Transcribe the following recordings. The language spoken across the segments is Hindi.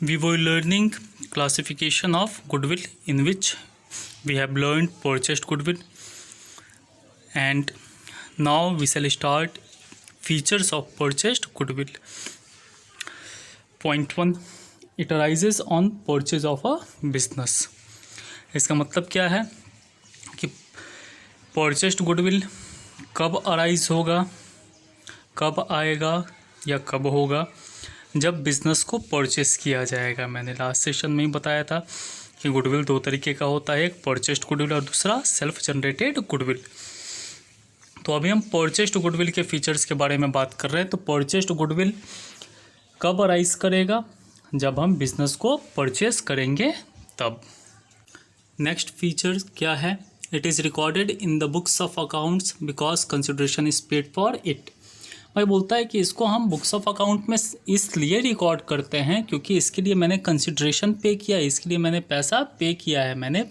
We were learning classification of goodwill, in which we have learned purchased goodwill, and now we shall start features of purchased goodwill. Point 1, it arises on purchase of a business. इसका मतलब क्या है कि purchased goodwill कब अराइज होगा, कब आएगा या कब होगा, जब बिज़नेस को परचेस किया जाएगा। मैंने लास्ट सेशन में ही बताया था कि गुडविल दो तरीके का होता है, एक परचेस्ड गुडविल और दूसरा सेल्फ जनरेटेड गुडविल। तो अभी हम परचेस्ड गुडविल के फीचर्स के बारे में बात कर रहे हैं। तो परचेस्ड गुडविल कब अराइज करेगा, जब हम बिज़नेस को परचेस करेंगे तब। नेक्स्ट फीचर क्या है, it is recorded in the books of accounts because consideration is paid for it. भाई बोलता है कि इसको हम बुक्स ऑफ अकाउंट में इसलिए रिकॉर्ड करते हैं क्योंकि इसके लिए मैंने कंसिडरेशन पे किया है, इसके लिए मैंने पैसा पे किया है, मैंने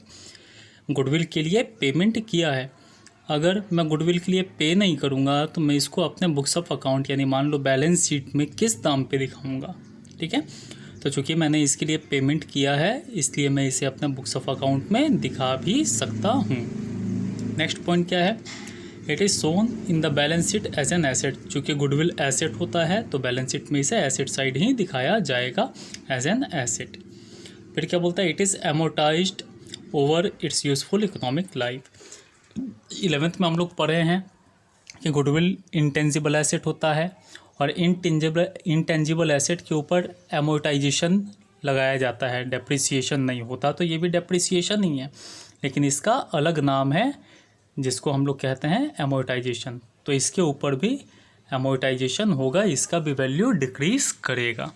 गुडविल के लिए पेमेंट किया है। अगर मैं गुडविल के लिए पे नहीं करूँगा तो मैं इसको अपने बुक्स ऑफ अकाउंट यानी मान लो बैलेंस शीट में किस दाम पे दिखाऊँगा। ठीक है, तो चूँकि मैंने इसके लिए पेमेंट किया है इसलिए मैं इसे अपने बुक्स ऑफ अकाउंट में दिखा भी सकता हूँ। नेक्स्ट पॉइंट क्या है, it is shown in the balance sheet as an asset. चूँकि गुडविल एसेट होता है तो बैलेंस शीट में इसे एसेट साइड ही दिखाया जाएगा एज एन एसेट। फिर क्या बोलता है, it is amortized over its useful economic life. 11th में हम लोग पढ़े हैं कि गुडविल इंटेंजिबल एसेट होता है और इंटेंजिबल एसेट के ऊपर एमोटाइजेशन लगाया जाता है, डेप्रिसिएशन नहीं होता। तो ये भी डेप्रिसिएशन ही है लेकिन इसका अलग नाम है जिसको हम लोग कहते हैं एमोर्टाइजेशन। तो इसके ऊपर भी एमोर्टाइजेशन होगा, इसका भी वैल्यू डिक्रीज करेगा।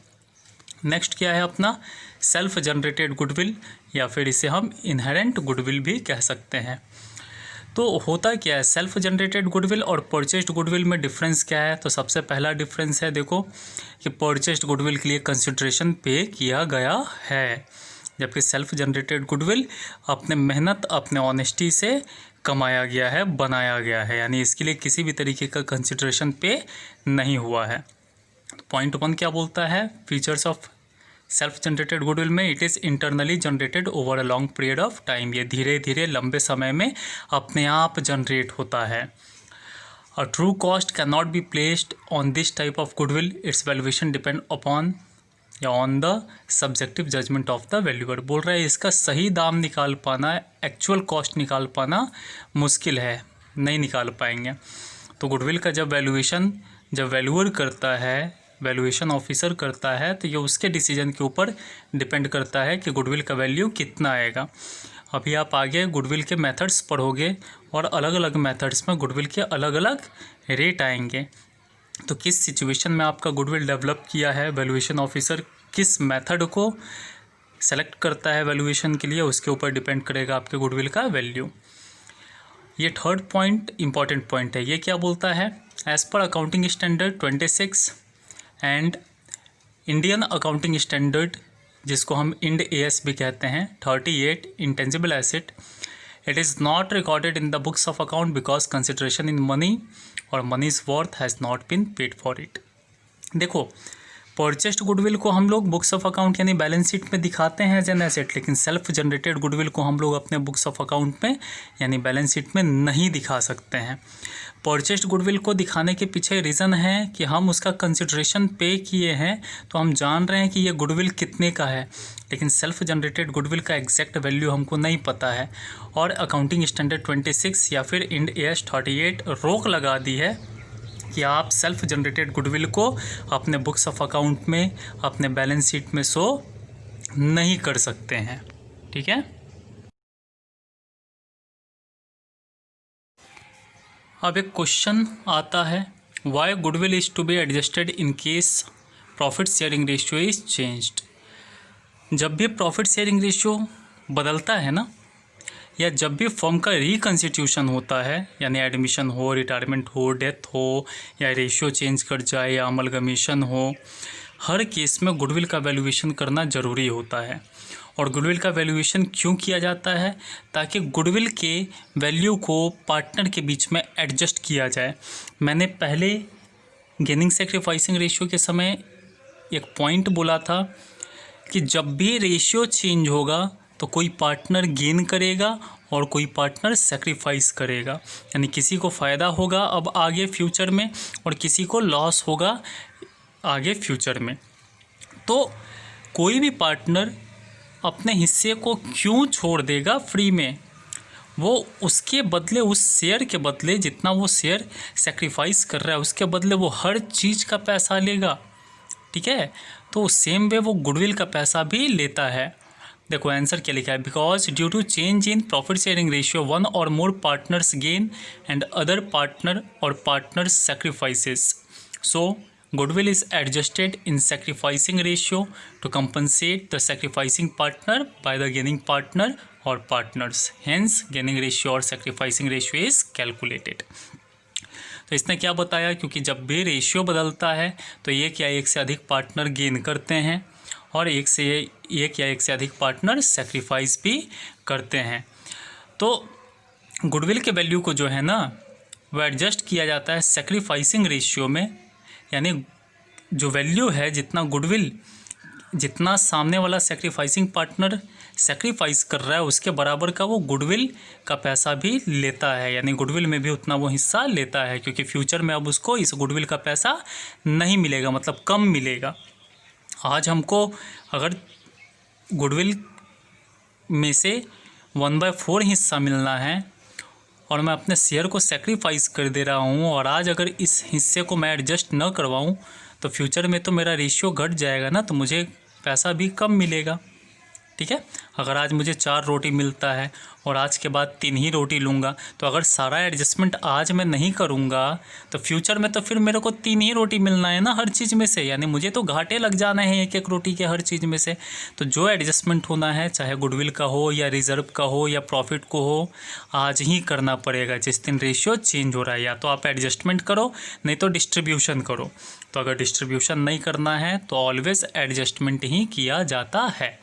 नेक्स्ट क्या है अपना सेल्फ जनरेटेड गुडविल या फिर इसे हम इनहेरेंट गुडविल भी कह सकते हैं। तो होता क्या है, सेल्फ जनरेटेड गुडविल और परचेस्ड गुडविल में डिफरेंस क्या है। तो सबसे पहला डिफरेंस है देखो कि परचेस्ड गुडविल के लिए कंसिडरेशन पे किया गया है, जबकि सेल्फ जनरेटेड गुडविल अपने मेहनत अपने ऑनेस्टी से कमाया गया है, बनाया गया है, यानी इसके लिए किसी भी तरीके का कंसिडरेशन पे नहीं हुआ है। पॉइंट 1 क्या बोलता है, features of self generated goodwill में it is internally generated over a long period of time. ये धीरे धीरे लंबे समय में अपने आप जनरेट होता है। A true cost can not be placed on this type of goodwill, its valuation depend upon या on the subjective judgement of the valuer. बोल रहा है इसका सही दाम निकाल पाना, एक्चुअल कॉस्ट निकाल पाना मुश्किल है, नहीं निकाल पाएंगे। तो गुडविल का जब वैल्यूएशन जब वैल्यूअर करता है, वैल्यूएशन ऑफिसर करता है, तो ये उसके डिसीजन के ऊपर डिपेंड करता है कि गुडविल का वैल्यू कितना आएगा। अभी आप आगे गुडविल के मेथड्स पढ़ोगे और अलग अलग मेथड्स में गुडविल के अलग अलग रेट आएंगे। तो किस सिचुएशन में आपका गुडविल डेवलप किया है, वैल्यूएशन ऑफिसर किस मेथड को सेलेक्ट करता है वैल्यूएशन के लिए, उसके ऊपर डिपेंड करेगा आपके गुडविल का वैल्यू। ये थर्ड पॉइंट इंपॉर्टेंट पॉइंट है। ये क्या बोलता है, एज पर accounting standard 26 and Indian accounting standard जिसको हम इंड AS भी कहते हैं 38 intangible asset, it is not recorded in the books of account because consideration in money or money's worth has not been paid for it. देखो परचेस्ड गुडविल को हम लोग बुक्स ऑफ अकाउंट यानी बैलेंस शीट में दिखाते हैं एज एन एसेट, लेकिन सेल्फ जनरेटेड गुडविल को हम लोग अपने बुक्स ऑफ अकाउंट में यानी बैलेंस शीट में नहीं दिखा सकते हैं। परचेस्ड गुडविल को दिखाने के पीछे रीज़न है कि हम उसका कंसिडरेशन पे किए हैं, तो हम जान रहे हैं कि ये गुडविल कितने का है, लेकिन सेल्फ जनरेटेड गुडविल का एग्जैक्ट वैल्यू हमको नहीं पता है। और अकाउंटिंग स्टैंडर्ड 26 या फिर इंड AS 38 रोक लगा दी है कि आप सेल्फ जनरेटेड गुडविल को अपने बुक्स ऑफ अकाउंट में अपने बैलेंस शीट में शो नहीं कर सकते हैं। ठीक है, अब एक क्वेश्चन आता है, why goodwill is to be adjusted in case profit sharing ratio is changed. जब भी प्रॉफिट शेयरिंग रेशियो बदलता है ना, या जब भी फर्म का रिकन्स्टिट्यूशन होता है यानी एडमिशन हो, रिटायरमेंट हो, डेथ हो, या रेशियो चेंज कर जाए या अमलगमेशन हो, हर केस में गुडविल का वैल्यूएशन करना ज़रूरी होता है। और गुडविल का वैल्यूएशन क्यों किया जाता है, ताकि गुडविल के वैल्यू को पार्टनर के बीच में एडजस्ट किया जाए। मैंने पहले गेनिंग सेक्रीफाइसिंग रेशियो के समय एक पॉइंट बोला था कि जब भी रेशियो चेंज होगा तो कोई पार्टनर गेन करेगा और कोई पार्टनर सेक्रीफाइस करेगा, यानी किसी को फ़ायदा होगा अब आगे फ्यूचर में और किसी को लॉस होगा आगे फ्यूचर में। तो कोई भी पार्टनर अपने हिस्से को क्यों छोड़ देगा फ्री में, वो उसके बदले, उस शेयर के बदले, जितना वो शेयर सेक्रीफाइस कर रहा है उसके बदले वो हर चीज़ का पैसा लेगा। ठीक है, तो सेम वे वो गुडविल का पैसा भी लेता है। देखो आंसर क्या लिखा है, because due to change in profit sharing ratio one or more partners gain and other partner or partners sacrifices, so goodwill is adjusted in sacrificing ratio to compensate the sacrificing partner by the gaining partner or partners, hence gaining ratio और sacrificing ratio is calculated। तो इसने क्या बताया, क्योंकि जब भी रेशियो बदलता है तो एक या एक से अधिक पार्टनर गेन करते हैं और एक या एक से अधिक पार्टनर सेक्रीफाइस भी करते हैं। तो गुडविल के वैल्यू को जो है ना वो एडजस्ट किया जाता है सेक्रीफाइसिंग रेशियो में, यानी जो वैल्यू है जितना गुडविल, जितना सामने वाला सेक्रीफाइसिंग पार्टनर सेक्रीफाइस कर रहा है उसके बराबर का वो गुडविल का पैसा भी लेता है, यानी गुडविल में भी उतना वो हिस्सा लेता है, क्योंकि फ्यूचर में अब उसको इस गुडविल का पैसा नहीं मिलेगा, मतलब कम मिलेगा। आज हमको अगर गुडविल में से 1/4 हिस्सा मिलना है और मैं अपने शेयर को सेक्रीफाइस कर दे रहा हूँ और आज अगर इस हिस्से को मैं एडजस्ट न करवाऊँ तो फ्यूचर में तो मेरा रेशियो घट जाएगा ना, तो मुझे पैसा भी कम मिलेगा। ठीक है, अगर आज मुझे 4 रोटी मिलता है और आज के बाद 3 ही रोटी लूँगा, तो अगर सारा एडजस्टमेंट आज मैं नहीं करूँगा तो फ्यूचर में तो फिर मेरे को 3 ही रोटी मिलना है ना हर चीज़ में से, यानी मुझे तो घाटे लग जाना है एक एक रोटी के हर चीज़ में से। तो जो एडजस्टमेंट होना है, चाहे गुडविल का हो या रिजर्व का हो या प्रॉफिट को हो, आज ही करना पड़ेगा जिस दिन रेशियो चेंज हो रहा है। या तो आप एडजस्टमेंट करो, नहीं तो डिस्ट्रीब्यूशन करो। तो अगर डिस्ट्रीब्यूशन नहीं करना है तो ऑलवेज एडजस्टमेंट ही किया जाता है।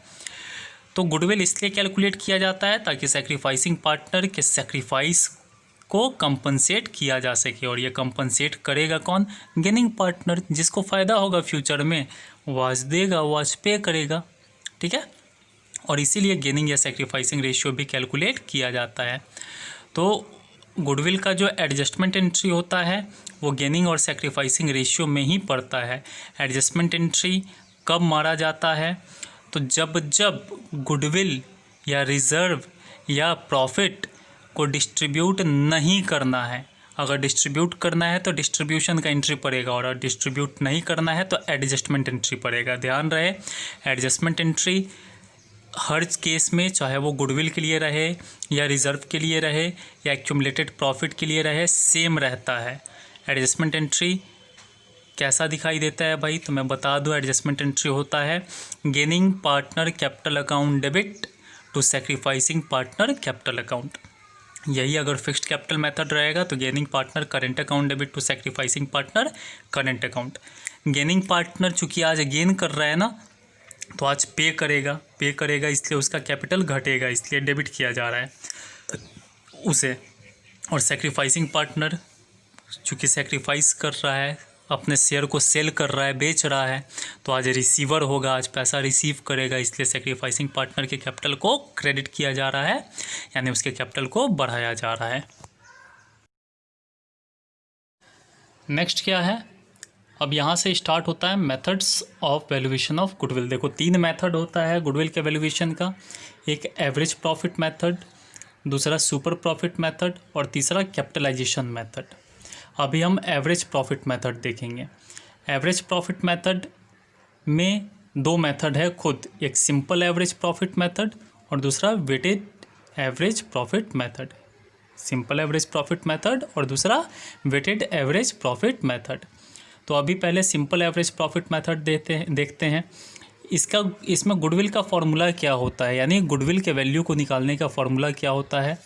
तो गुडविल इसलिए कैलकुलेट किया जाता है ताकि सेक्रीफाइसिंग पार्टनर के सेक्रीफाइस को कंपनसेट किया जा सके, और ये कंपनसेट करेगा कौन, गेनिंग पार्टनर, जिसको फ़ायदा होगा फ्यूचर में वो आज देगा, वो आज पे करेगा। ठीक है, और इसीलिए गेनिंग या सेक्रीफाइसिंग रेशियो भी कैलकुलेट किया जाता है। तो गुडविल का जो एडजस्टमेंट एंट्री होता है वो गेनिंग और सेक्रीफाइसिंग रेशियो में ही पड़ता है। एडजस्टमेंट एंट्री कब मारा जाता है, तो जब गुडविल या रिज़र्व या प्रॉफिट को डिस्ट्रीब्यूट नहीं करना है। अगर डिस्ट्रीब्यूट करना है तो डिस्ट्रीब्यूशन का एंट्री पड़ेगा, और अगर डिस्ट्रीब्यूट नहीं करना है तो एडजस्टमेंट एंट्री पड़ेगा। ध्यान रहे, एडजस्टमेंट एंट्री हर केस में, चाहे वो गुडविल के लिए रहे या रिज़र्व के लिए रहे या एक्यूमुलेटेड प्रॉफिट के लिए रहे, सेम रहता है। एडजस्टमेंट एंट्री कैसा दिखाई देता है भाई, तो मैं बता दूं, एडजस्टमेंट एंट्री होता है gaining partner capital account debit to sacrificing partner capital account. यही अगर फिक्स्ड कैपिटल मेथड रहेगा तो gaining partner current account debit to sacrificing partner current account. Gaining partner चूँकि आज गेन कर रहा है ना, तो आज पे करेगा इसलिए उसका कैपिटल घटेगा, इसलिए डेबिट किया जा रहा है उसे। और सेक्रीफाइसिंग पार्टनर चूँकि सेक्रीफाइस कर रहा है, अपने शेयर को सेल कर रहा है, बेच रहा है, तो आज रिसीवर होगा, आज पैसा रिसीव करेगा, इसलिए सेक्रीफाइसिंग पार्टनर के कैपिटल को क्रेडिट किया जा रहा है, यानी उसके कैपिटल को बढ़ाया जा रहा है। नेक्स्ट क्या है, अब यहाँ से स्टार्ट होता है methods of valuation of goodwill. देखो 3 मेथड होता है गुडविल के वैल्यूएशन का, एक एवरेज प्रॉफिट मेथड, दूसरा सुपर प्रॉफिट मेथड और तीसरा कैपिटलाइजेशन मेथड। अभी हम एवरेज प्रॉफिट मेथड देखेंगे। एवरेज प्रॉफिट मेथड में 2 मेथड है खुद, एक सिंपल एवरेज प्रॉफिट मेथड और दूसरा weighted average profit method. Simple average profit method और दूसरा वेटेड एवरेज प्रॉफिट मेथड। तो अभी पहले सिंपल एवरेज प्रॉफिट मेथड देखते हैं। इसमें गुडविल का फॉर्मूला क्या होता है, यानी गुडविल के वैल्यू को निकालने का फॉर्मूला क्या होता है।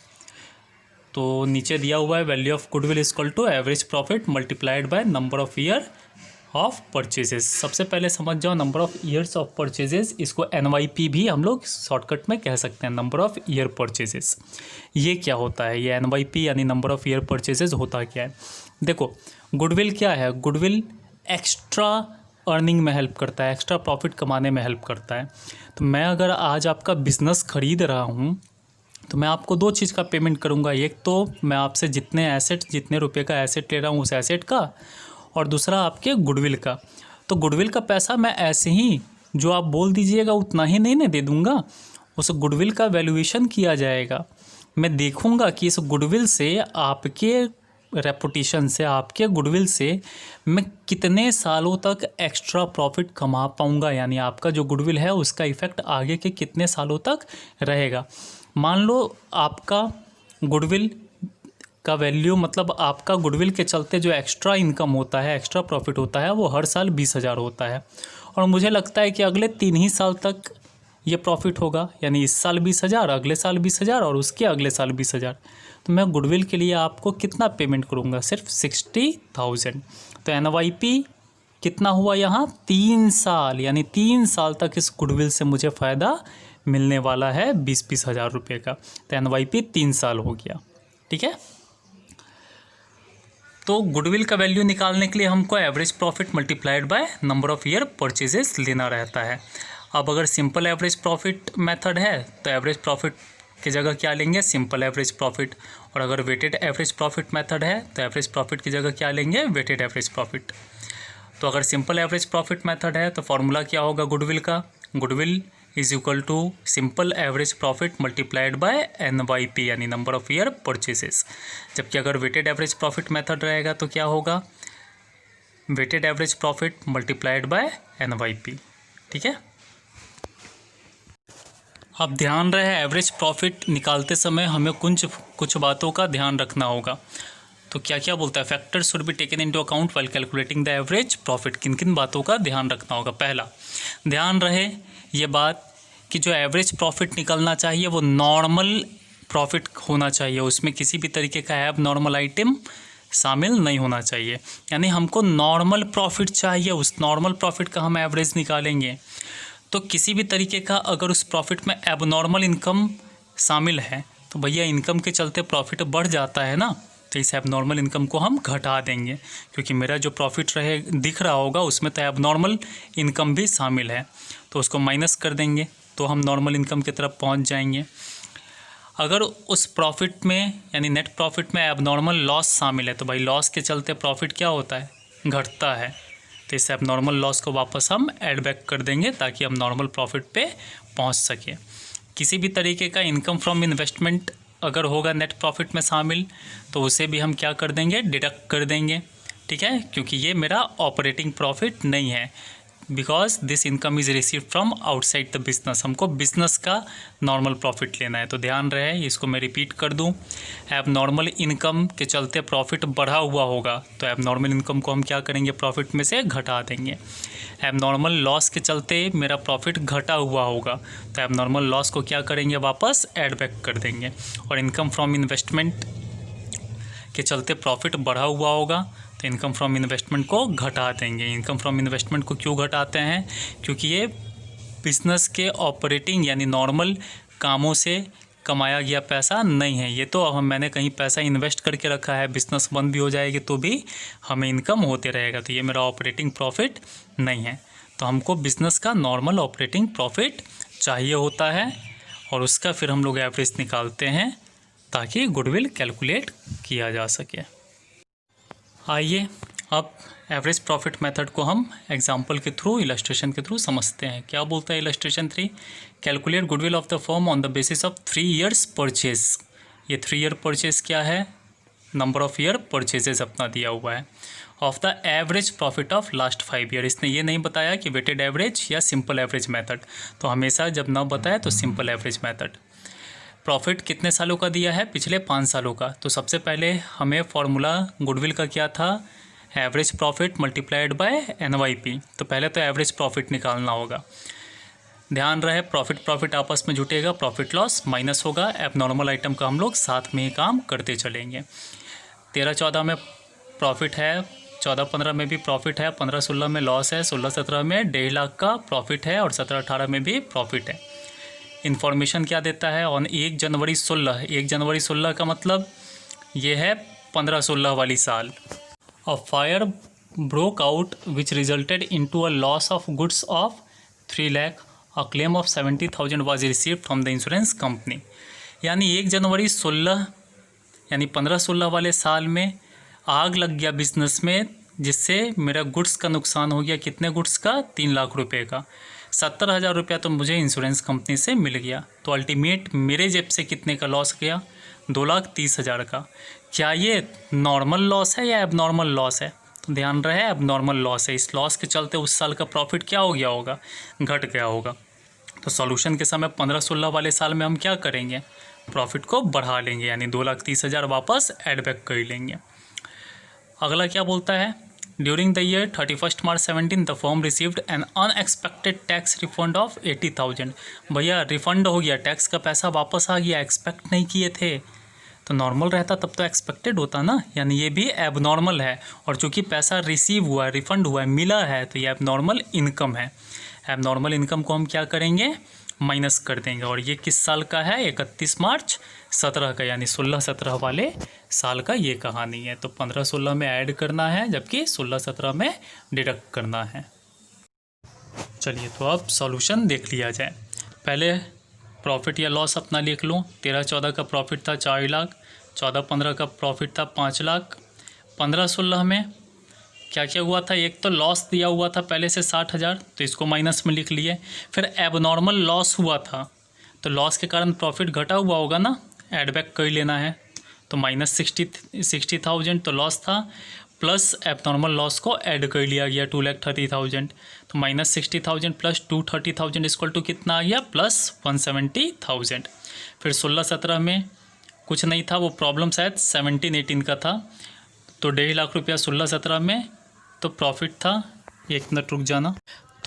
तो नीचे दिया हुआ है, value of goodwill is equal to average profit multiplied by number of year of purchases. सबसे पहले समझ जाओ number of years of purchases, इसको NYP भी हम लोग शॉर्टकट में कह सकते हैं, नंबर ऑफ ईयर परचेजेस। ये क्या होता है, ये NYP यानी नंबर ऑफ ईयर परचेजेस होता क्या है। देखो गुडविल क्या है, गुडविल एक्स्ट्रा अर्निंग में हेल्प करता है, एक्स्ट्रा प्रॉफिट कमाने में हेल्प करता है। तो मैं अगर आज आपका बिज़नेस ख़रीद रहा हूँ तो मैं आपको दो चीज़ का पेमेंट करूँगा। एक तो मैं आपसे जितने रुपए का एसेट ले रहा हूँ उस एसेट का, और दूसरा आपके गुडविल का। तो गुडविल का पैसा मैं ऐसे ही जो आप बोल दीजिएगा उतना ही नहीं दे दूँगा, उस गुडविल का वैल्यूएशन किया जाएगा। मैं देखूँगा कि इस गुडविल से, आपके रेपुटेशन से, आपके गुडविल से मैं कितने सालों तक एक्स्ट्रा प्रॉफिट कमा पाऊँगा, यानी आपका जो गुडविल है उसका इफ़ेक्ट आगे के कितने सालों तक रहेगा। मान लो आपका गुडविल का वैल्यू, मतलब आपका गुडविल के चलते जो एक्स्ट्रा इनकम होता है, एक्स्ट्रा प्रॉफिट होता है, वो हर साल 20,000 होता है, और मुझे लगता है कि अगले 3 ही साल तक ये प्रॉफिट होगा, यानी इस साल 20,000, अगले साल 20,000 और उसके अगले साल 20,000। तो मैं गुडविल के लिए आपको कितना पेमेंट करूँगा? सिर्फ 60,000। तो NYP कितना हुआ यहाँ? 3 साल, यानी 3 साल तक इस गुडविल से मुझे फ़ायदा मिलने वाला है 20-20 हज़ार रुपये का। तो NYP 3 साल हो गया, ठीक है। तो गुडविल का वैल्यू निकालने के लिए हमको average profit multiplied by number of year purchases लेना रहता है। अब अगर सिंपल एवरेज प्रॉफिट मेथड है तो एवरेज प्रॉफिट की जगह क्या लेंगे? Simple average profit. और अगर वेटेड एवरेज प्रॉफिट मेथड है तो एवरेज प्रॉफिट की जगह क्या लेंगे? Weighted average profit. तो अगर सिंपल एवरेज प्रॉफिट मेथड है तो फॉर्मूला क्या होगा गुडविल का? Goodwill is equal to simple average profit multiplied by NYP, यानी नंबर ऑफ ईयर परचेसेस। जबकि अगर वेटेड एवरेज प्रॉफिट मेथड रहेगा तो क्या होगा? Weighted average profit multiplied by NYP, ठीक है। अब ध्यान रहे, एवरेज प्रॉफिट निकालते समय हमें कुछ बातों का ध्यान रखना होगा। तो क्या क्या बोलता है? Factors should be taken into account while calculating the average profit. किन किन बातों का ध्यान रखना होगा? पहला, ध्यान रहे ये बात कि जो एवरेज प्रॉफिट निकलना चाहिए वो नॉर्मल प्रॉफिट होना चाहिए, उसमें किसी भी तरीके का एब नॉर्मल आइटम शामिल नहीं होना चाहिए। यानी हमको नॉर्मल प्रॉफिट चाहिए, उस नॉर्मल प्रॉफिट का हम एवरेज निकालेंगे। तो किसी भी तरीके का अगर उस प्रॉफिट में एबनॉर्मल इनकम शामिल है तो भैया इनकम के चलते प्रॉफिट बढ़ जाता है ना, तो इस एबनॉर्मल इनकम को हम घटा देंगे, क्योंकि मेरा जो प्रॉफिट दिख रहा होगा उसमें तो एबनॉर्मल इनकम भी शामिल है, तो उसको माइनस कर देंगे तो हम नॉर्मल इनकम की तरफ पहुंच जाएंगे। अगर उस प्रॉफिट में यानी नेट प्रॉफिट में एबनॉर्मल लॉस शामिल है तो भाई लॉस के चलते प्रॉफिट क्या होता है? घटता है। तो इस एबनॉर्मल लॉस को वापस हम ऐड बैक कर देंगे ताकि हम नॉर्मल प्रॉफिट पे पहुंच सके। किसी भी तरीके का इनकम फ्रॉम इन्वेस्टमेंट अगर होगा नेट प्रॉफिट में शामिल तो उसे भी हम क्या कर देंगे? डिडक्ट कर देंगे, ठीक है, क्योंकि ये मेरा ऑपरेटिंग प्रॉफिट नहीं है, because this income is receive from outside the business. हमको बिजनेस का नॉर्मल प्रॉफिट लेना है। तो ध्यान रहे, इसको मैं रिपीट कर दूं, एब नॉर्मल इनकम के चलते प्रॉफिट बढ़ा हुआ होगा तो एब नॉर्मल इनकम को हम क्या करेंगे? प्रॉफिट में से घटा देंगे। एब नॉर्मल लॉस के चलते मेरा प्रॉफिट घटा हुआ होगा तो एब नॉर्मल लॉस को क्या करेंगे? वापस ऐड बैक कर देंगे। और इनकम फ्रॉम इन्वेस्टमेंट के चलते प्रॉफिट बढ़ा हुआ होगा तो इनकम फ्रॉम इन्वेस्टमेंट को घटा देंगे। इनकम फ्रॉम इन्वेस्टमेंट को क्यों घटाते हैं? क्योंकि ये बिजनेस के ऑपरेटिंग यानी नॉर्मल कामों से कमाया गया पैसा नहीं है। ये तो मैंने कहीं पैसा इन्वेस्ट करके रखा है, बिजनेस बंद भी हो जाएगी तो भी हमें इनकम होते रहेगा, तो ये मेरा ऑपरेटिंग प्रॉफिट नहीं है। तो हमको बिजनेस का नॉर्मल ऑपरेटिंग प्रॉफिट चाहिए होता है और उसका फिर हम लोग एवरेज निकालते हैं ताकि गुडविल कैलकुलेट किया जा सके। आइए अब एवरेज प्रॉफिट मेथड को हम एग्जांपल के थ्रू, इलस्ट्रेशन के थ्रू समझते हैं। क्या बोलता है illustration 3? Calculate goodwill of the firm on the basis of 3 years purchase. ये 3 ईयर परचेज क्या है? नंबर ऑफ ईयर परचेजेस अपना दिया हुआ है। Of the average profit of last 5 year. इसने ये नहीं बताया कि वेटेड एवरेज या सिंपल एवरेज मेथड, तो हमेशा जब ना बताए तो सिंपल एवरेज मेथड। प्रॉफिट कितने सालों का दिया है? पिछले 5 सालों का। तो सबसे पहले हमें फॉर्मूला गुडविल का क्या था? Average profit multiplied by NYP। तो पहले तो एवरेज प्रॉफिट निकालना होगा। ध्यान रहे, प्रॉफिट आपस में जुटेगा, प्रॉफिट लॉस माइनस होगा, एबनॉर्मल आइटम का हम लोग साथ में ही काम करते चलेंगे। 13-14 में प्रॉफिट है, 14-15 में भी प्रॉफिट है, 15-16 में लॉस है, 16-17 में 1.5 लाख का प्रॉफिट है और 17-18 में भी प्रॉफिट है। इन्फॉर्मेशन क्या देता है? ऑन 1 जनवरी 16, 1 जनवरी 16 का मतलब ये है 15-16 वाली साल। और fire broke out which resulted into a loss of goods of 3 lakh. A claim of 70,000 was received from the insurance company. यानी 1 जनवरी 16 यानी 15-16 वाले साल में आग लग गया बिजनेस में, जिससे मेरा गुड्स का नुकसान हो गया। कितने गुड्स का? 3 लाख रुपए का। 70,000 रुपया तो मुझे इंश्योरेंस कंपनी से मिल गया। तो अल्टीमेट मेरे जेब से कितने का लॉस गया? 2,30,000 का। क्या ये नॉर्मल लॉस है या एबनॉर्मल लॉस है? तो ध्यान रहे एबनॉर्मल लॉस है। इस लॉस के चलते उस साल का प्रॉफिट क्या हो गया होगा? घट गया होगा। तो सॉल्यूशन के समय 15-16 वाले साल में हम क्या करेंगे? प्रॉफिट को बढ़ा लेंगे, यानी 2,30,000 वापस एड बैक कर लेंगे। अगला क्या बोलता है? During the year 31 March 17 the firm received an unexpected tax refund of 80,000। भैया रिफंड हो गया, टैक्स का पैसा वापस आ गया, एक्सपेक्ट नहीं किए थे। तो नॉर्मल रहता तब तो एक्सपेक्टेड होता ना, यानी ये भी एबनॉर्मल है। और चूंकि पैसा रिसीव हुआ है, रिफंड हुआ है, मिला है, तो ये एबनॉर्मल इनकम है। एबनॉर्मल इनकम को हम क्या करेंगे? माइनस कर देंगे। और ये किस साल का है? 31 मार्च 17 का, यानी 16-17 वाले साल का ये कहानी है। तो 15-16 में ऐड करना है, जबकि 16-17 में डिडक्ट करना है। चलिए तो अब सॉल्यूशन देख लिया जाए। पहले प्रॉफिट या लॉस अपना लिख लूँ। 13-14 का प्रॉफिट था 4 लाख, 14-15 का प्रॉफिट था 5 लाख। 15-16 में क्या क्या हुआ था? एक तो लॉस दिया हुआ था पहले से 60,000, तो इसको माइनस में लिख लिए। फिर एबनॉर्मल लॉस हुआ था, तो लॉस के कारण प्रॉफिट घटा हुआ होगा ना, ऐड बैक कर लेना है। तो -60,000 तो लॉस था, प्लस एबनॉर्मल लॉस को ऐड कर लिया गया 2,30,000। तो -60,000 प्लस 230,000 इक्वल टू कितना आ गया? +170,000। फिर 16-17 में कुछ नहीं था, वो प्रॉब्लम शायद 17-18 का था, तो 1.5 लाख रुपया 16-17 में तो प्रॉफिट था। एक मिनट रुक जाना,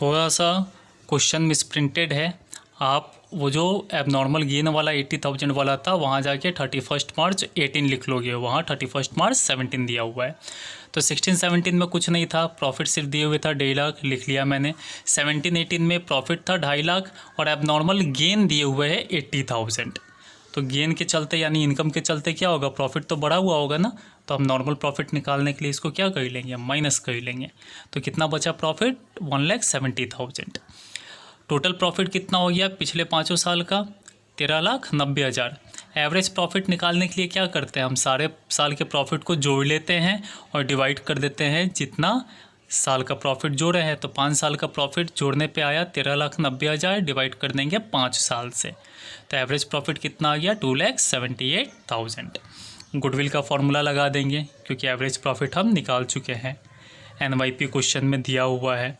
थोड़ा सा क्वेश्चन मिसप्रिंटेड है। आप वो जो एबनॉर्मल गेन वाला 80,000 वाला था, वहाँ जाके 31 मार्च 18 लिख लोगे, वहाँ 31 मार्च 17 दिया हुआ है। तो 16-17 में कुछ नहीं था, प्रॉफिट सिर्फ दिए हुए था 1.5 लाख, लिख लिया मैंने। 17-18 में प्रॉफिट था 2.5 लाख और एबनॉर्मल गेन दिए हुए है 80,000। तो गेन के चलते यानी इनकम के चलते क्या होगा? प्रॉफिट तो बढ़ा हुआ होगा ना। तो हम नॉर्मल प्रॉफिट निकालने के लिए इसको क्या कर लेंगे? माइनस कर लेंगे। तो कितना बचा प्रॉफिट? 1,70,000। टोटल प्रॉफिट कितना हो गया पिछले 5 साल का? 13,90,000। एवरेज प्रॉफिट निकालने के लिए क्या करते हैं? हम सारे साल के प्रॉफिट को जोड़ लेते हैं और डिवाइड कर देते हैं जितना साल का प्रॉफिट जोड़े हैं। तो 5 साल का प्रॉफिट जोड़ने पे आया 13,90,000, डिवाइड कर देंगे 5 साल से। तो एवरेज प्रॉफिट कितना आ गया? 2,78,000। गुडविल का फॉर्मूला लगा देंगे, क्योंकि एवरेज प्रॉफिट हम निकाल चुके हैं, NYP क्वेश्चन में दिया हुआ है।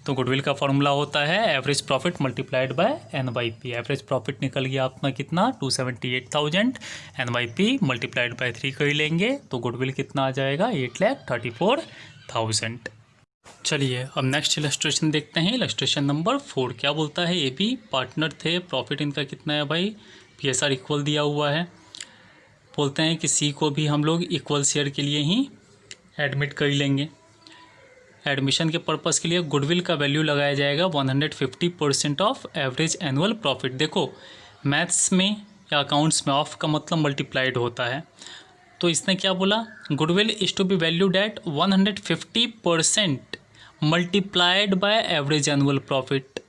तो गुडविल का फॉर्मूला होता है average profit multiplied by NYP। Average profit निकल गया अपना कितना? 278,000। NYP मल्टीप्लाइड बाय 3 कर लेंगे तो गुडविल कितना आ जाएगा? 8,34,000। चलिए अब नेक्स्ट इलस्ट्रेशन देखते हैं। इलस्ट्रेशन नंबर 4 क्या बोलता है? AB पार्टनर थे, प्रॉफिट इनका कितना है भाई? PSR इक्वल दिया हुआ है। बोलते हैं कि C को भी हम लोग इक्वल शेयर के लिए ही एडमिट कर लेंगे। एडमिशन के पर्पस के लिए गुडविल का वैल्यू लगाया जाएगा 150% ऑफ एवरेज एनुअल प्रॉफिट। देखो मैथ्स में या अकाउंट्स में ऑफ का मतलब मल्टीप्लाइड होता है, तो इसने क्या बोला? Goodwill is to be valued at 150% multiplied by average annual profit.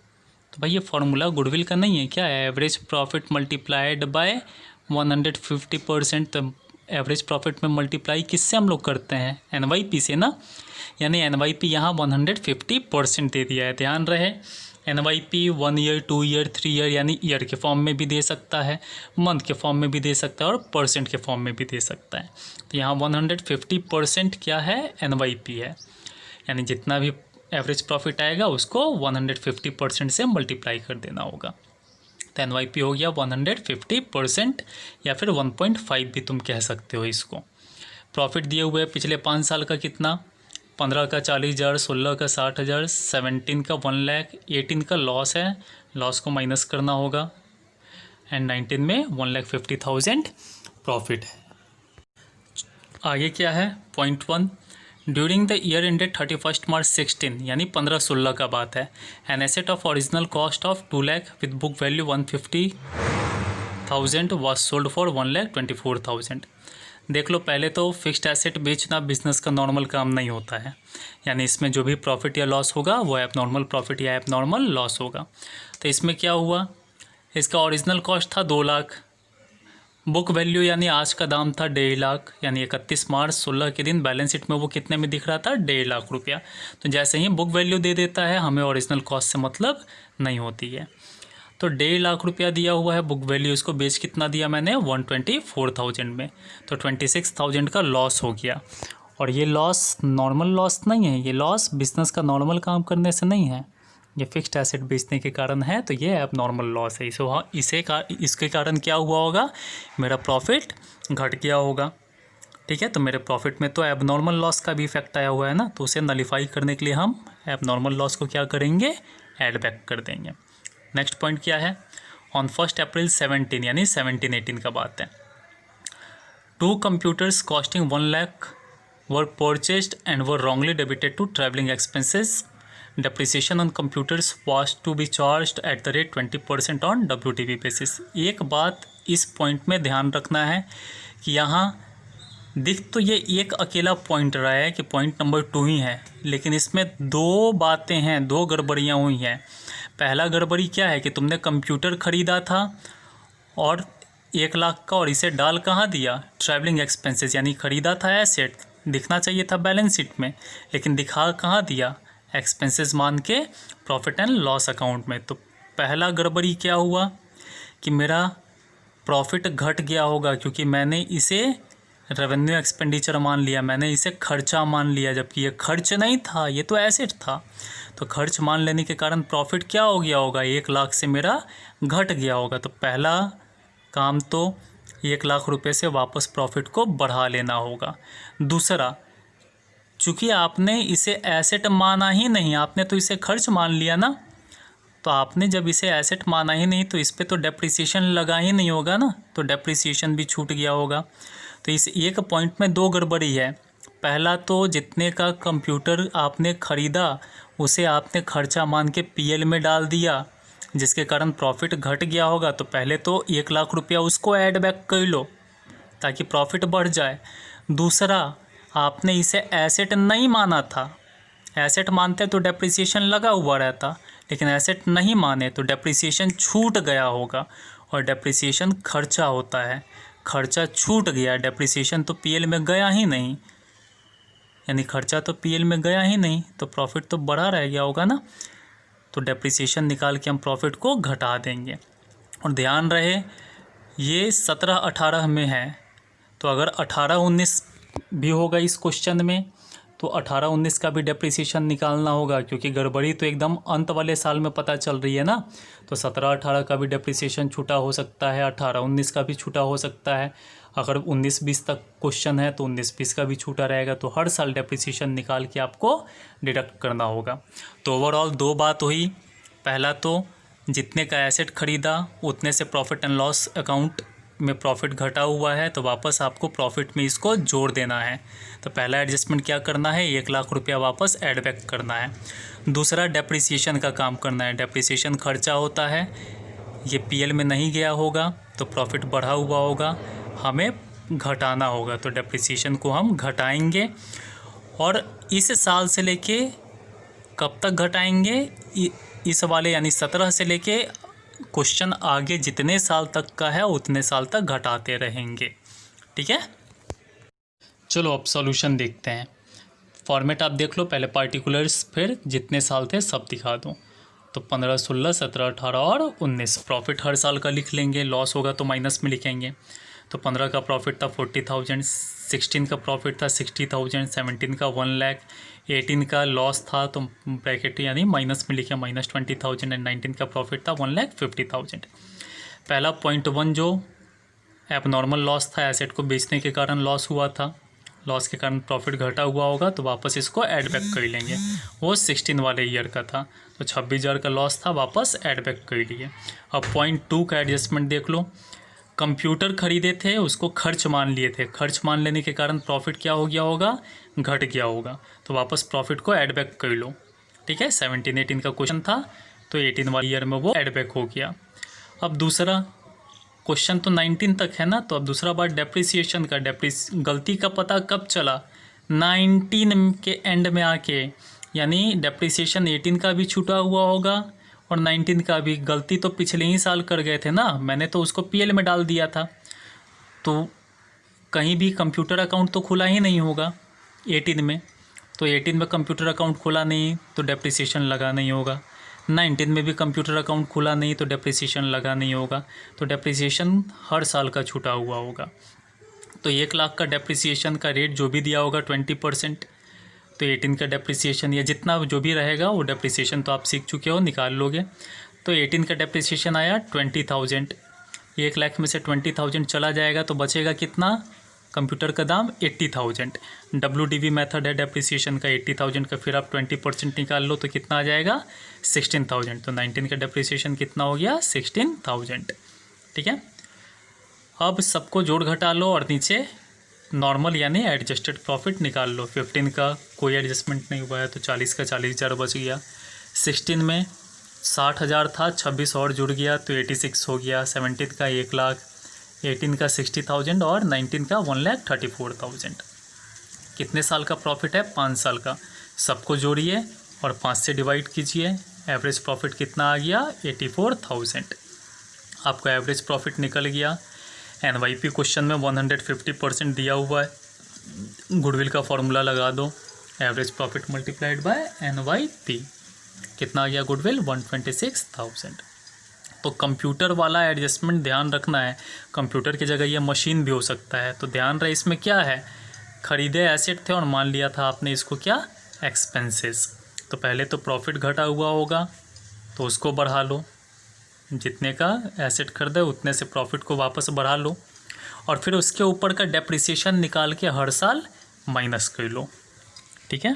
तो भाई ये फॉर्मूला गुडविल का नहीं है क्या? Average profit multiplied by 150%। तो एवरेज प्रॉफिट में मल्टीप्लाई किससे हम लोग करते हैं? NYP से ना, यानी NYP यहाँ 150% दे दिया है। ध्यान रहे NYP 1 ईयर, 2 ईयर, 3 ईयर यानी ईयर के फॉर्म में भी दे सकता है, मंथ के फॉर्म में भी दे सकता है और परसेंट के फॉर्म में भी दे सकता है। तो यहाँ 150% क्या है? NYP है, यानी जितना भी एवरेज प्रॉफिट आएगा उसको 150% से मल्टीप्लाई कर देना होगा। तो NYP हो गया 150% या फिर 1.5 भी तुम कह सकते हो इसको। प्रॉफिट दिए हुए पिछले 5 साल का कितना? 15 का 40,000, 16 का 60,000, 17 का 1 लाख, 18 का लॉस है, लॉस को माइनस करना होगा, एंड 19 में 1,50,000 प्रॉफिट है। आगे क्या है? Point 1, during the year ended 31 मार्च 16 यानी 15-16 का बात है, an asset of original cost of 2 lakh with book value 150,000 was sold for 1,24,000। देख लो, पहले तो फिक्स्ड एसेट बेचना बिजनेस का नॉर्मल काम नहीं होता है, यानी इसमें जो भी प्रॉफिट या लॉस होगा वो एबनॉर्मल प्रॉफिट या एबनॉर्मल लॉस होगा। तो इसमें क्या हुआ, इसका ओरिजिनल कॉस्ट था 2 लाख, बुक वैल्यू यानी आज का दाम था 1.5 लाख, यानी 31 मार्च 16 के दिन बैलेंस शीट में वो कितने में दिख रहा था, 1.5 लाख रुपया। तो जैसे ही बुक वैल्यू दे देता है, हमें ओरिजिनल कॉस्ट से मतलब नहीं होती है। तो 1.5 लाख रुपया दिया हुआ है, बुक वैल्यू इसको बेच कितना दिया मैंने, 124,000 में, तो 26,000 का लॉस हो गया। और ये लॉस नॉर्मल लॉस नहीं है, ये लॉस बिजनेस का नॉर्मल काम करने से नहीं है, ये फिक्स्ड एसेट बेचने के कारण है, तो ये एबनॉर्मल लॉस है। इसके कारण क्या हुआ होगा, मेरा प्रॉफिट घट गया होगा। ठीक है, तो मेरे प्रॉफिट में तो एबनॉर्मल लॉस का भी इफेक्ट आया हुआ है ना, तो उसे नलीफाई करने के लिए हम एबनॉर्मल लॉस को क्या करेंगे, ऐड बैक कर देंगे। नेक्स्ट पॉइंट क्या है, ऑन 1 अप्रैल 17 यानी 17-18 का बात है, 2 computers costing 1 lakh were purchased and were wrongly debited to travelling expenses. Depreciation on computers was to be charged at the rate 20% on WTV basis. एक बात इस पॉइंट में ध्यान रखना है कि यहाँ दिख तो ये एक अकेला पॉइंट रहा है कि पॉइंट नंबर 2 ही है, लेकिन इसमें 2 बातें हैं, 2 गड़बड़ियाँ हुई हैं। पहला गड़बड़ी क्या है कि तुमने कंप्यूटर ख़रीदा था और 1 लाख का, और इसे डाल कहाँ दिया, ट्रैवलिंग एक्सपेंसेस, यानी ख़रीदा था एसेट, दिखना चाहिए था बैलेंस शीट में, लेकिन दिखा कहाँ दिया, एक्सपेंसेस मान के प्रॉफिट एंड लॉस अकाउंट में। तो पहला गड़बड़ी क्या हुआ कि मेरा प्रॉफिट घट गया होगा, क्योंकि मैंने इसे रेवेन्यू एक्सपेंडिचर मान लिया, मैंने इसे खर्चा मान लिया, जबकि ये खर्च नहीं था, ये तो एसेट था। तो खर्च मान लेने के कारण प्रॉफिट क्या हो गया होगा, 1 लाख से मेरा घट गया होगा। तो पहला काम तो 1 लाख रुपए से वापस प्रॉफिट को बढ़ा लेना होगा। दूसरा, चूँकि आपने इसे एसेट माना ही नहीं, आपने तो इसे खर्च मान लिया ना, तो आपने जब इसे एसेट माना ही नहीं तो इस पे तो डेप्रिसिएशन लगा ही नहीं होगा ना, तो डेप्रिसिएशन भी छूट गया होगा। तो इस एक पॉइंट में 2 गड़बड़ी है। पहला तो जितने का कंप्यूटर आपने ख़रीदा उसे आपने खर्चा मान के पीएल में डाल दिया, जिसके कारण प्रॉफिट घट गया होगा। तो पहले तो 1 लाख रुपया उसको ऐड बैक कर लो ताकि प्रॉफिट बढ़ जाए। दूसरा, आपने इसे एसेट नहीं माना था, एसेट मानते तो डेप्रिसिएशन लगा हुआ रहता, लेकिन एसेट नहीं माने तो डेप्रिसिएशन छूट गया होगा, और डेप्रिसिएशन खर्चा होता है, खर्चा छूट गया, डेप्रिसिएशन तो पीएल में गया ही नहीं, यानी खर्चा तो पीएल में गया ही नहीं, तो प्रॉफिट तो बढ़ा रह गया होगा ना। तो डेप्रिसिएशन निकाल के हम प्रॉफिट को घटा देंगे। और ध्यान रहे ये 17-18 में है, तो अगर 18-19 भी होगा इस क्वेश्चन में तो 18-19 का भी डेप्रिसिएशन निकालना होगा, क्योंकि गड़बड़ी तो एकदम अंत वाले साल में पता चल रही है ना। तो 17-18 का भी डेप्रिसिएशन छूटा हो सकता है, 18-19 का भी छूटा हो सकता है। अगर 19-20 तक क्वेश्चन है तो 19-20 का भी छूटा रहेगा। तो हर साल डेप्रिसिएशन निकाल के आपको डिडक्ट करना होगा। तो ओवरऑल 2 बात हुई, पहला तो जितने का एसेट ख़रीदा उतने से प्रॉफिट एंड लॉस अकाउंट में प्रॉफिट घटा हुआ है, तो वापस आपको प्रॉफिट में इसको जोड़ देना है। तो पहला एडजस्टमेंट क्या करना है, 1 लाख रुपया वापस ऐड बैक करना है। दूसरा, डेप्रिसिएशन का काम करना है। डेप्रिसिएशन खर्चा होता है, ये पीएल में नहीं गया होगा तो प्रॉफिट बढ़ा हुआ होगा, हमें घटाना होगा। तो डेप्रिसिएशन को हम घटाएंगे, और इस साल से लेके कब तक घटाएंगे, इस वाले यानी 17 से लेके क्वेश्चन आगे जितने साल तक का है उतने साल तक घटाते रहेंगे। ठीक है, चलो अब सॉल्यूशन देखते हैं। फॉर्मेट आप देख लो, पहले पार्टिकुलर्स, फिर जितने साल थे सब दिखा दूँ। तो 15, 16, 17, 18 और 19 प्रॉफिट हर साल का लिख लेंगे, लॉस होगा तो माइनस में लिखेंगे। तो 15 का प्रॉफिट था 40,000, 16 का प्रॉफिट था 60,000, 17 का 1 लाख, 18 का लॉस था तो ब्रैकेट यानी माइनस में लिखे -20,000, एंड 19 का प्रॉफिट था 1,50,000। पहला पॉइंट 1 जो एबनॉर्मल लॉस था, एसेट को बेचने के कारण लॉस हुआ था, लॉस के कारण प्रॉफिट घटा हुआ होगा, तो वापस इसको ऐड बैक कर लेंगे। वो 16 वाले ईयर का था, तो 26,000 का लॉस था, वापस ऐड बैक कर लिए। अब पॉइंट 2 का एडजस्टमेंट देख लो, कंप्यूटर खरीदे थे उसको खर्च मान लिए थे, खर्च मान लेने के कारण प्रॉफिट क्या हो गया होगा, घट गया होगा, तो वापस प्रॉफिट को ऐड बैक कर लो। ठीक है, 17-18 का क्वेश्चन था, तो 18 वाले ईयर में वो ऐड बैक हो गया। अब दूसरा, क्वेश्चन तो 19 तक है ना। तो अब दूसरा बात डेप्रिसिएशन का। गलती का पता कब चला? 19 के एंड में आके, यानी डेप्रिसिएशन 18 का भी छूटा हुआ होगा और 19 का भी। गलती तो पिछले ही साल कर गए थे ना, मैंने तो उसको पीएल में डाल दिया था, तो कहीं भी कंप्यूटर अकाउंट तो खुला ही नहीं होगा 18 में। तो 18 में कंप्यूटर अकाउंट खुला नहीं तो डेप्रिसिएशन लगा नहीं होगा। 19 में भी कंप्यूटर अकाउंट खुला नहीं तो डेप्रिसिएशन लगा नहीं होगा। तो डेप्रिसिएशन हर साल का छूटा हुआ होगा। तो 1 लाख का डेप्रिसिएशन का रेट जो भी दिया होगा 20%, तो 18 का डेप्रिसिएशन या जितना जो भी रहेगा वो डेप्रिसिएशन तो आप सीख चुके हो, निकाल लोगे। तो 18 का डेप्रिसिएशन आया 20,000। 1 लाख में से 20,000 चला जाएगा तो बचेगा कितना? कंप्यूटर का दाम 80,000। WDV मेथड है डेप्रिसिएशन का 80,000 का, फिर आप 20% निकाल लो तो कितना आ जाएगा? 16,000। तो 19 का डेप्रिसिएशन कितना हो गया? 16,000। ठीक है। अब सबको जोड़ घटा लो और नीचे नॉर्मल यानी एडजस्टेड प्रॉफिट निकाल लो। 15 का कोई एडजस्टमेंट नहीं हुआ है तो 40 का 40,000 बच गया। 16 में 60,000 था, 26 और जुड़ गया तो 86 हो गया। 17 का 1 लाख, 18 का 60,000 और 19 का 1,34,000। कितने साल का प्रॉफिट है? 5 साल का। सबको जोड़िए और 5 से डिवाइड कीजिए। एवरेज प्रॉफिट कितना आ गया? 84,000। आपका एवरेज प्रॉफिट निकल गया। NYP क्वेश्चन में 150% दिया हुआ है। गुडविल का फॉर्मूला लगा दो, average profit multiplied by NYP। कितना आ गया गुडविल? 126,000। तो कंप्यूटर वाला एडजस्टमेंट ध्यान रखना है। कंप्यूटर की जगह ये मशीन भी हो सकता है, तो ध्यान रहे। इसमें क्या है? खरीदे एसेट थे और मान लिया था आपने इसको क्या? एक्सपेंसेस। तो पहले तो प्रॉफिट घटा हुआ होगा तो उसको बढ़ा लो, जितने का एसेट खरीदे उतने से प्रॉफिट को वापस बढ़ा लो और फिर उसके ऊपर का डेप्रिसिएशन निकाल के हर साल माइनस कर लो। ठीक है।